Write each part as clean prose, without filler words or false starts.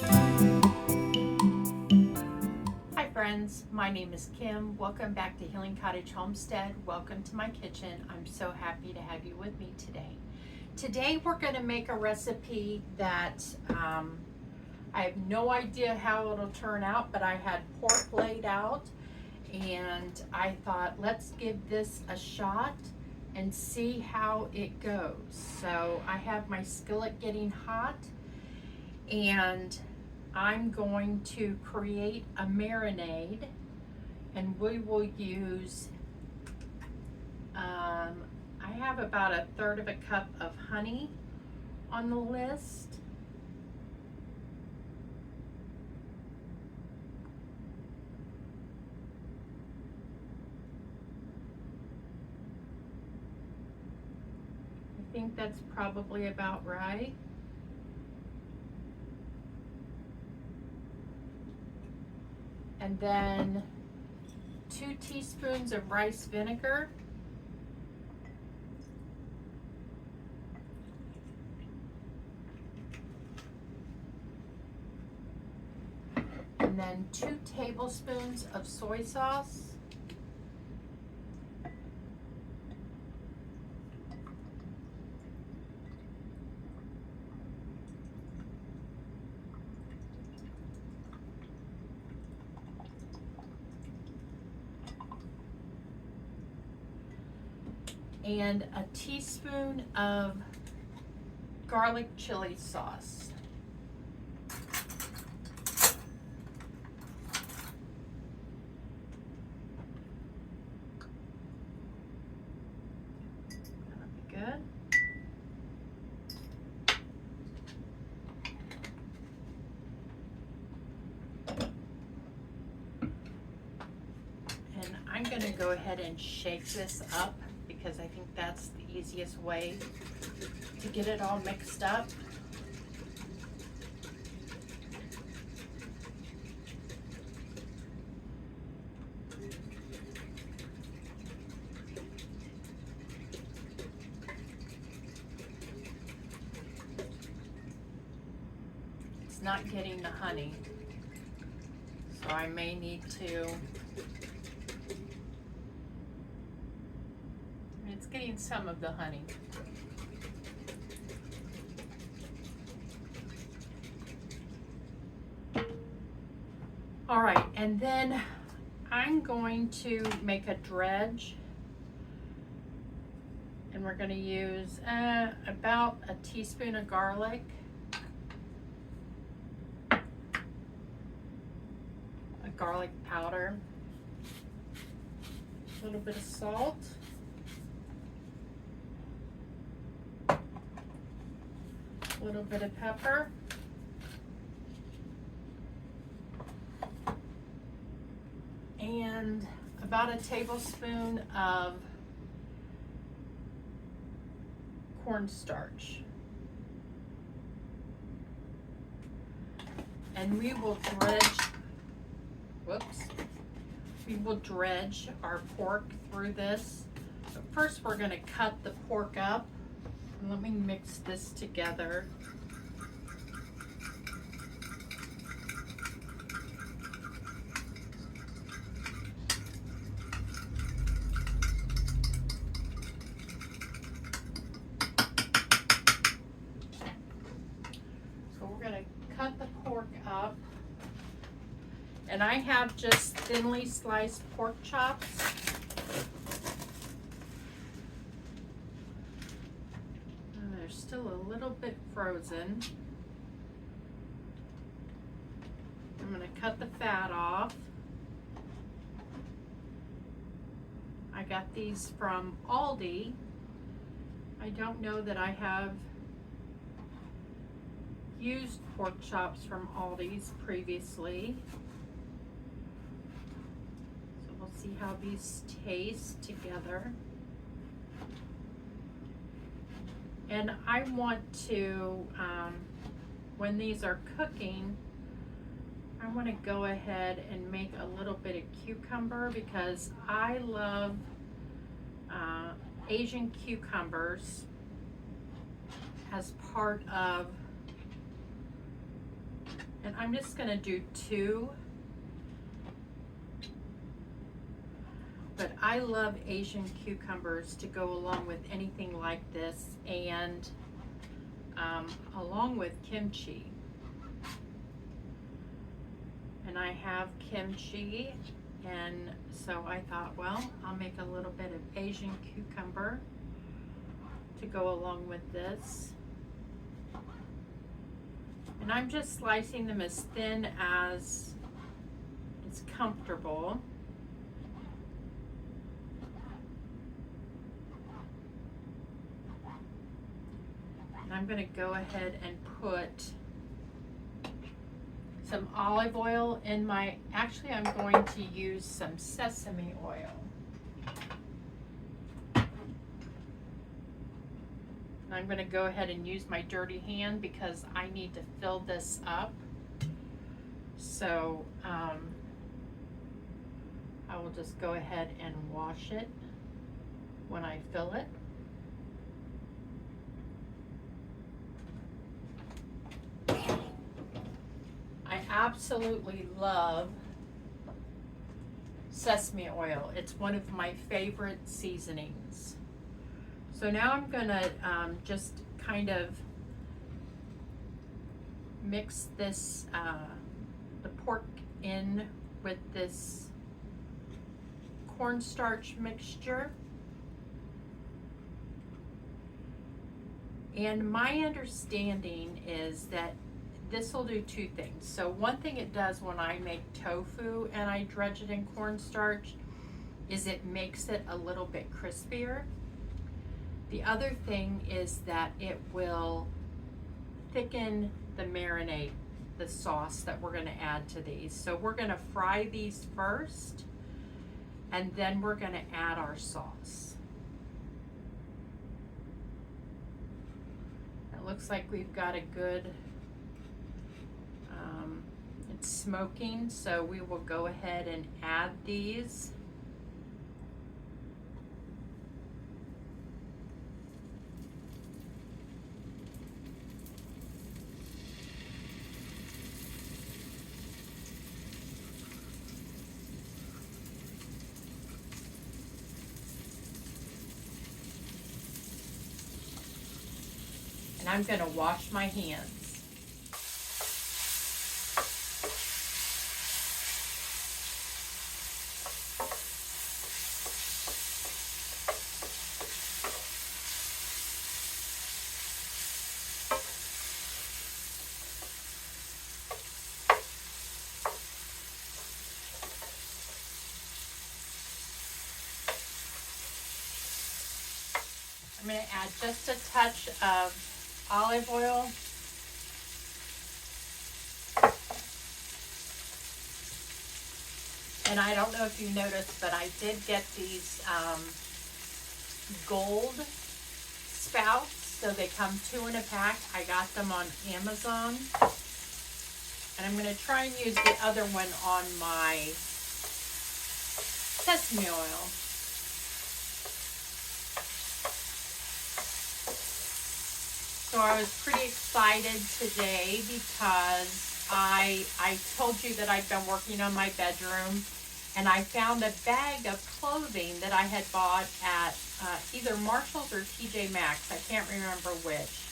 Hi friends, my name is Kim. Welcome back to Healing Cottage Homestead. Welcome to my kitchen. I'm so happy to have you with me today. Today we're going to make a recipe that I have no idea how it'll turn out, but I had pork laid out and I thought let's give this a shot and see how it goes. So I have my skillet getting hot and I'm going to create a marinade, and we will use, I have about 1/3 of a cup of honey on the list. I think that's probably about right. And then 2 teaspoons of rice vinegar. And then 2 tablespoons of soy sauce. And a teaspoon of garlic chili sauce. That'll be good. And I'm going to go ahead and shake this up, because I think that's the easiest way to get it all mixed up. It's not getting the honey, so I may need to. It's getting some of the honey. All right, and then I'm going to make a dredge, and we're going to use about a teaspoon of garlic, a garlic powder, a little bit of salt, a little bit of pepper, and about a tablespoon of cornstarch. And we will dredge our pork through this. But first we're going to cut the pork up. And let me mix this together. So we're going to cut the pork up. And I have just thinly sliced pork chops. And they're still a little bit frozen. I'm going to cut the fat off. I got these from Aldi. I don't know that I have used pork chops from Aldi's previously. So we'll see how these taste together. And I want to, when these are cooking, I want to go ahead and make a little bit of cucumber, because I love Asian cucumbers as part of And I'm just gonna do 2. But I love Asian cucumbers to go along with anything like this, and along with kimchi. And I have kimchi, and so I thought, well, I'll make a little bit of Asian cucumber to go along with this. And I'm just slicing them as thin as it's comfortable. And I'm going to go ahead and put some olive oil in my, actually I'm going to use some sesame oil. And I'm going to go ahead and use my dirty hand because I need to fill this up. So I will just go ahead and wash it when I fill it. I absolutely love sesame oil. It's one of my favorite seasonings. So now I'm gonna just kind of mix this, the pork in with this cornstarch mixture. And my understanding is that this will do 2 things. So one thing it does when I make tofu and I dredge it in cornstarch is it makes it a little bit crispier. The other thing is that it will thicken the marinade, the sauce that we're going to add to these. So we're going to fry these first, and then we're going to add our sauce. It looks like we've got a good, it's smoking, so we will go ahead and add these. And I'm going to wash my hands. I'm going to add just a touch of olive oil. And I don't know if you noticed, but I did get these gold spouts. So they come 2 in a pack. I got them on Amazon. And I'm going to try and use the other one on my sesame oil. So I was pretty excited today because I told you that I'd been working on my bedroom, and I found a bag of clothing that I had bought at either Marshall's or TJ Maxx. I can't remember which.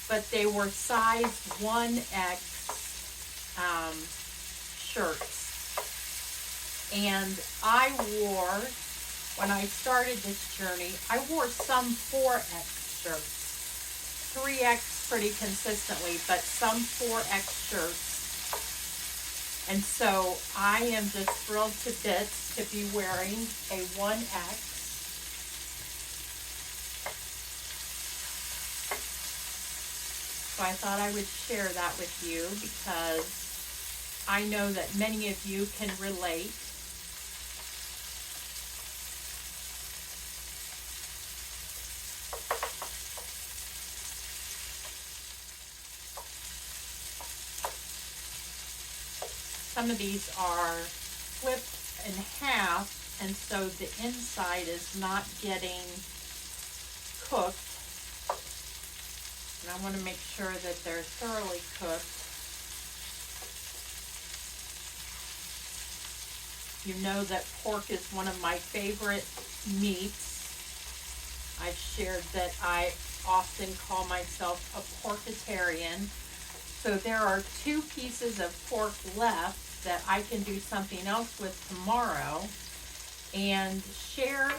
But they were size 1X shirts. And I wore, when I started this journey, I wore some 4X shirts. 3X pretty consistently, but some 4X shirts. And so I am just thrilled to bits to be wearing a 1X. So I thought I would share that with you because I know that many of you can relate. Some of these are flipped in half, and so the inside is not getting cooked. And I want to make sure that they're thoroughly cooked. You know that pork is one of my favorite meats. I've shared that I often call myself a porkitarian. So there are 2 pieces of pork left that I can do something else with tomorrow. And share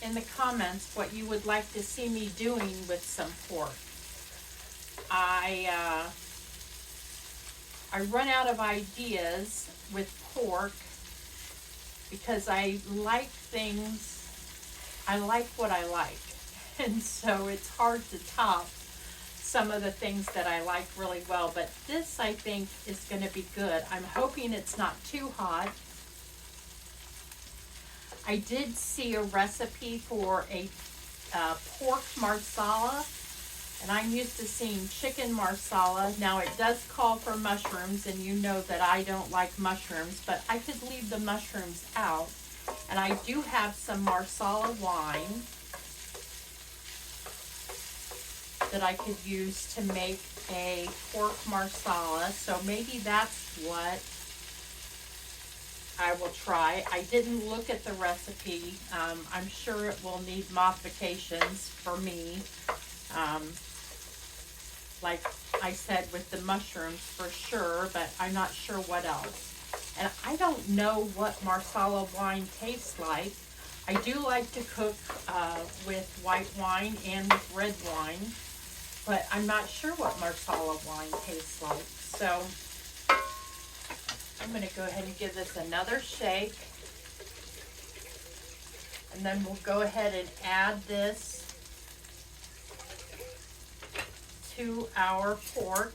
in the comments what you would like to see me doing with some pork. I run out of ideas with pork because I like what I like. And so it's hard to top some of the things that I like really well. But this, I think, is going to be good. I'm hoping it's not too hot. I did see a recipe for a pork marsala, and I'm used to seeing chicken marsala. Now it does call for mushrooms, and you know that I don't like mushrooms, but I could leave the mushrooms out. And I do have some marsala wine that I could use to make a pork marsala, so maybe that's what I will try. I didn't look at the recipe. I'm sure it will need modifications for me. Like I said with the mushrooms for sure, but I'm not sure what else. And I don't know what marsala wine tastes like. I do like to cook with white wine and with red wine, but I'm not sure what marsala wine tastes like. So I'm going to go ahead and give this another shake. And then we'll go ahead and add this to our pork.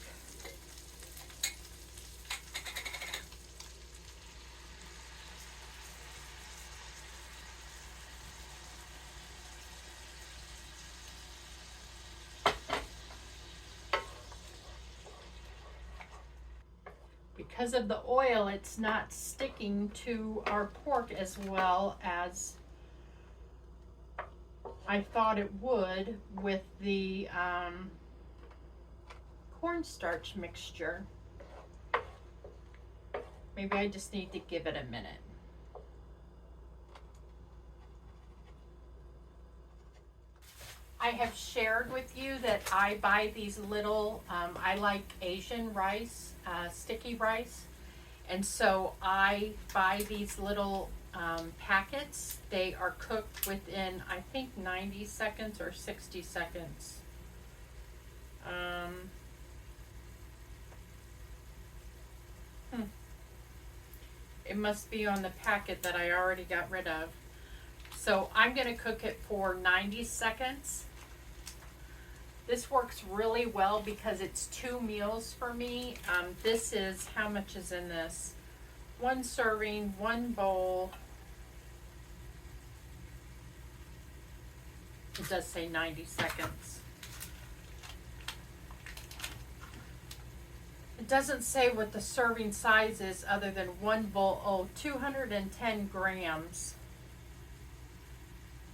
Because of the oil, it's not sticking to our pork as well as I thought it would with the cornstarch mixture. Maybe I just need to give it a minute. I have shared with you that I buy these little, I like Asian rice, sticky rice. And so I buy these little packets. They are cooked within, I think, 90 seconds or 60 seconds. It must be on the packet that I already got rid of. So I'm going to cook it for 90 seconds. This works really well because it's 2 meals for me. This is, how much is in this? 1 serving, 1 bowl. It does say 90 seconds. It doesn't say what the serving size is other than 1 bowl. Oh, 210 grams.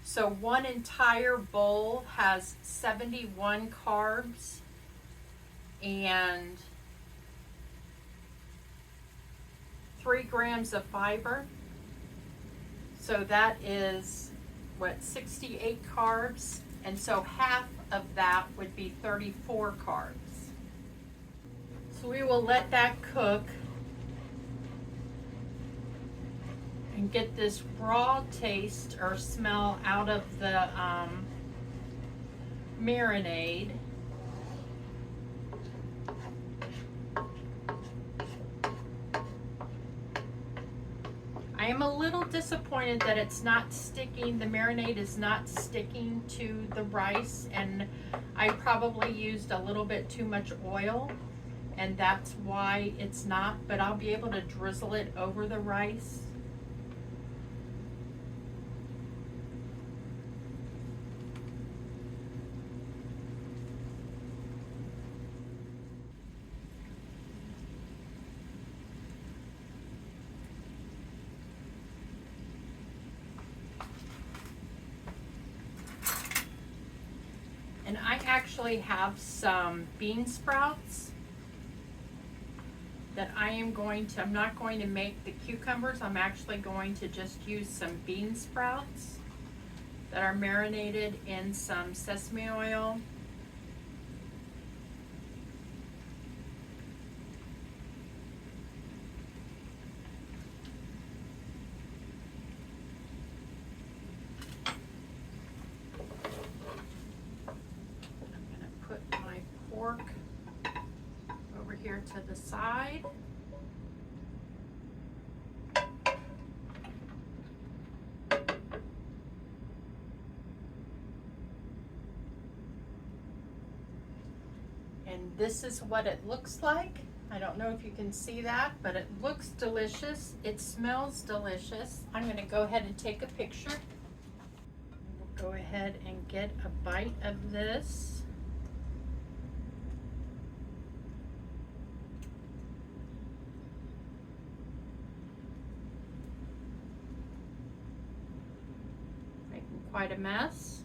So 1 entire bowl has 71 carbs and 3 grams of fiber. So that is, what, 68 carbs? And so half of that would be 34 carbs. So we will let that cook and get this raw taste or smell out of the marinade. I am a little disappointed that it's not sticking, the marinade is not sticking to the rice, and I probably used a little bit too much oil, and that's why it's not, but I'll be able to drizzle it over the rice. And I actually have some bean sprouts that I'm not going to make the cucumbers. I'm actually going to just use some bean sprouts that are marinated in some sesame oil. Pork over here to the side. And this is what it looks like. I don't know if you can see that, but it looks delicious. It smells delicious. I'm going to go ahead and take a picture. We'll go ahead and get a bite of this. Quite a mess.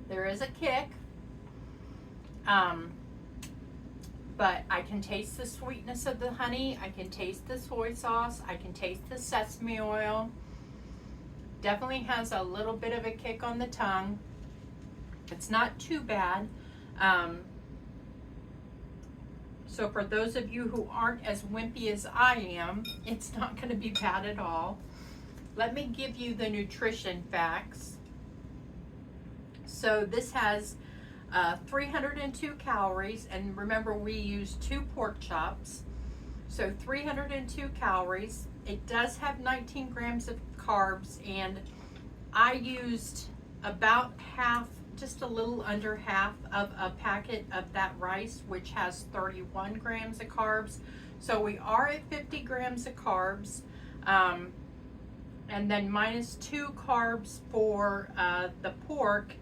There is a kick, but I can taste the sweetness of the honey. I can taste the soy sauce. I can taste the sesame oil. Definitely has a little bit of a kick on the tongue. It's not too bad. So for those of you who aren't as wimpy as I am, it's not going to be bad at all. Let me give you the nutrition facts. So this has 302 calories, and remember we use 2 pork chops. So 302 calories. It does have 19 grams of carbs, and I used about half, just a little under half of a packet of that rice, which has 31 grams of carbs. So we are at 50 grams of carbs, and then minus 2 carbs for the pork.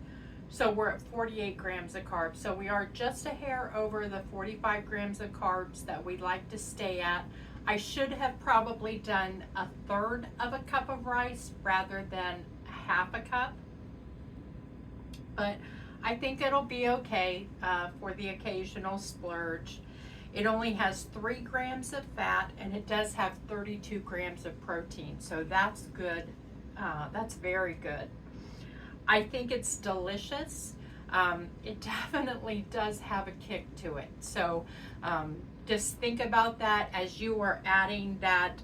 So we're at 48 grams of carbs. So we are just a hair over the 45 grams of carbs that we like to stay at. I should have probably done a third of a cup of rice rather than half a cup. But I think it'll be okay for the occasional splurge. It only has 3 grams of fat, and it does have 32 grams of protein. So that's good. That's very good. I think it's delicious. It definitely does have a kick to it. So just think about that as you are adding that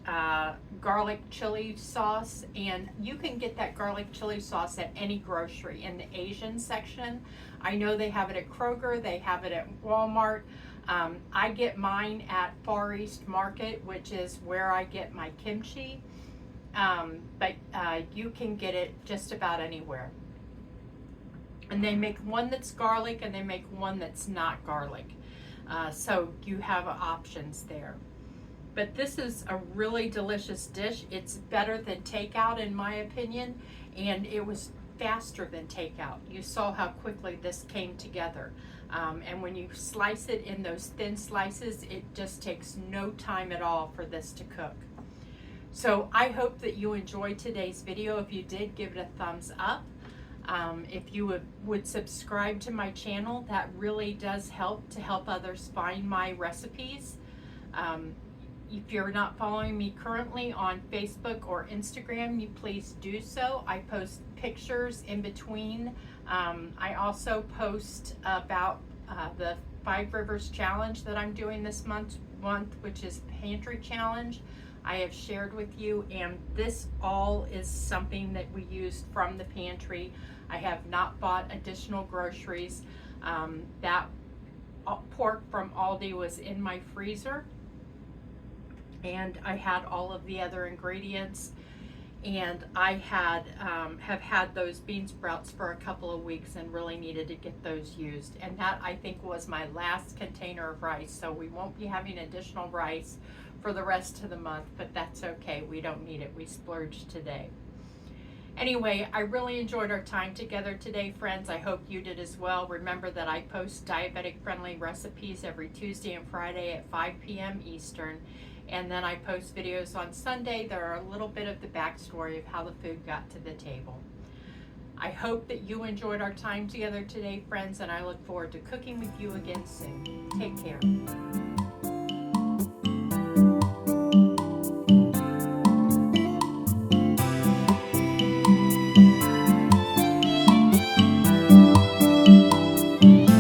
garlic chili sauce. And you can get that garlic chili sauce at any grocery in the Asian section. I know they have it at Kroger, they have it at Walmart. I get mine at Far East Market, which is where I get my kimchi. But you can get it just about anywhere. And they make one that's garlic, and they make one that's not garlic. So you have options there. But this is a really delicious dish. It's better than takeout in my opinion, and it was faster than takeout. You saw how quickly this came together. And when you slice it in those thin slices, it just takes no time at all for this to cook. So I hope that you enjoyed today's video. If you did, give it a thumbs up. If you would subscribe to my channel, that really does help to help others find my recipes. If you're not following me currently on Facebook or Instagram, you please do so. I post pictures in between. I also post about the 5 Rivers Challenge that I'm doing this month, which is Pantry Challenge. I have shared with you, and this all is something that we used from the pantry. I have not bought additional groceries. That pork from Aldi was in my freezer, and I had all of the other ingredients, and I had have had those bean sprouts for a couple of weeks and really needed to get those used. And that, I think, was my last container of rice, so we won't be having additional rice for the rest of the month, but that's okay. We don't need it. We splurged today. Anyway, I really enjoyed our time together today, friends. I hope you did as well. Remember that I post diabetic friendly recipes every Tuesday and Friday at 5 p.m. Eastern. And then I post videos on Sunday that are a little bit of the backstory of how the food got to the table. I hope that you enjoyed our time together today, friends, and I look forward to cooking with you again soon. Take care.